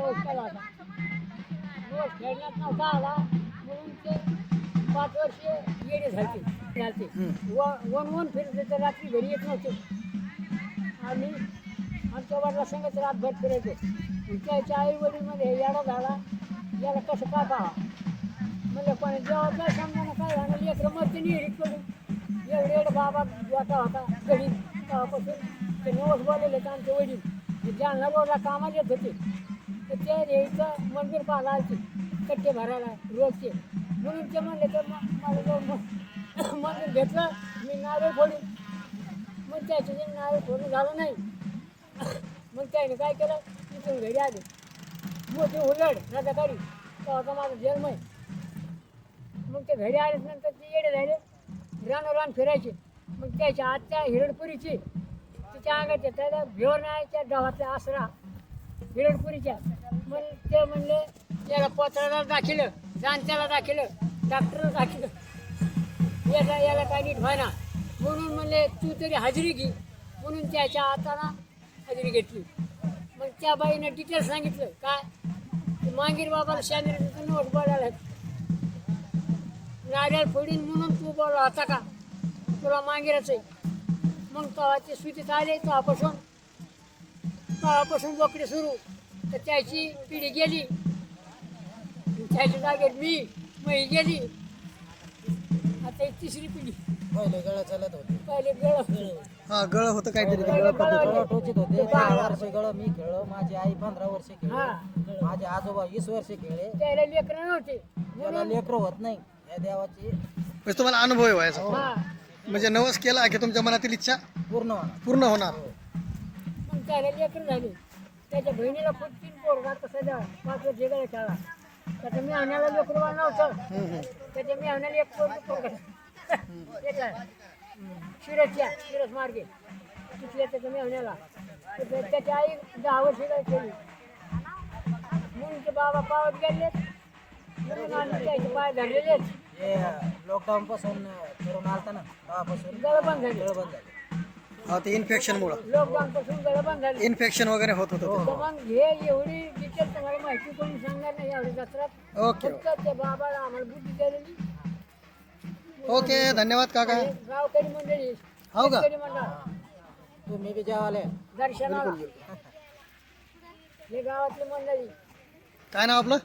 नवस केला होता. नवस खेळण्यात नव्हता आला म्हणून ते 5 वर्ष येडे झालते. वन फिरते तर रात्री घरी येत नव्हते. आम्ही आमच्या वडिला संगत रातभर फिरायचो. त्याच्या आई वडील मध्ये याडा झाला, याला कसं का पाहा म्हणजे पण जेव्हा काय समजा काय झालं लेकरं मरते निहिरीत पडून एवढे बाबा गोटा होता घरी तेव्हापासून ते नवस बोललेले तर आमचे वडील जालना रोडला कामाला येत होते. तर ते यायचं मंदिर पाहायला आलते कट्टे भरायला रोजचे. म्हणून ते म्हणले तर मला मंदिर घेतलं मी नारळ फोडून. मग त्याचे नारळ फोडून झालं नाही. मग त्याने काय केलं तिथून घरी आले मोठी उलट राजाकारी तेव्हा माझा जन्म आहे. मग ते घरी आल्यानंतर ते येडे झाले रान फिरायचे. मग त्याच्या आत्या हिरडपुरीची तिच्या अंगाच्या त्याला भिवण्याच्या गावातल्या आसरा हिरडपुरीच्या मग ते म्हणले याला पोतळाला दाखिलं जाणत्याला दाखिलं डॉक्टरला दाखिलं याला काय नीट व्हायना म्हणून म्हणले तू तरी हजेरी घे म्हणून त्याच्या हाताला हजेरी घेतली. मग त्या बाईने डिटेल सांगितलं काय मांगीर बाबाला शांद्रीचं नोट बोलायला नारळ फोडीन म्हणून तू बोलला होता का तुला मांगीरच आहे. मग तेव्हा ते स्वीतीत आले तेव्हापासून बोकडे सुरू तर त्याची पिढी गेली. त्याच्या जागेत मी गेली. आता ही तिसरी पिढी. पहिले गळ चालत होते. पहिले गळ हा गळ होतं काहीतरी पहिले गळ टोचित होते. ते 12 वर्ष गळ मी खेळलो. माझी आई 15 वर्ष हा. खेळली. माझे आजोबा 20 वर्ष खेळले. त्याला लेकरं नव्हते त्याला लेकरं होत नाही या देवाची म्हणजे तुम्हाला अनुभव आहे व्हायचा हा. म्हणजे नवस केला की तुमच्या मनातील इच्छा पूर्ण होणार. पूर्ण होणार. मग त्याला लेकरं झाले. त्याच्या बहिणीला खूप 3 पोरं आता सध्या 5 वर्ष गेला खेळा. त्याच्या मी आणायला लेकरं बाळ नव्हतं. त्याच्या मी आणायला एक पोरं शिरस मार्गे तिथल्या त्याच्या मेहण्याला त्याची आई 10 वर्ष खेळली. म्हणून ते बाबा पावत गेले म्हणून आम्ही त्याचे पाय धरलेलेच. हे लॉकडाऊन पासून करून आलता ना तेव्हापासून गळ बंद झाले. गळ बंद झाले. हा ते इन्फेक्शन मुळे लॉकडाऊन पासून गळ बंद झाले. इन्फेक्शन वगैरे होत होतं. तर मग हे एवढी डिटेल तुम्हाला माहिती कोणी सांगणार नाही एवढी जत्रात. ओके फक्त ते बाबाला आम्हाला बुद्धी दिलेली. ओके धन्यवाद काका. आणि गावकरी मंडळी हो का? शेतकरी मंडळ तुम्ही बी जेवाले दर्शनाला हे गावातली मंडळी काय नाव आपलं?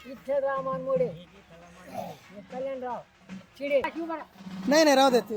विठ्ठल रामान मोडे कल्याणराव चिडे नाही राहू देत.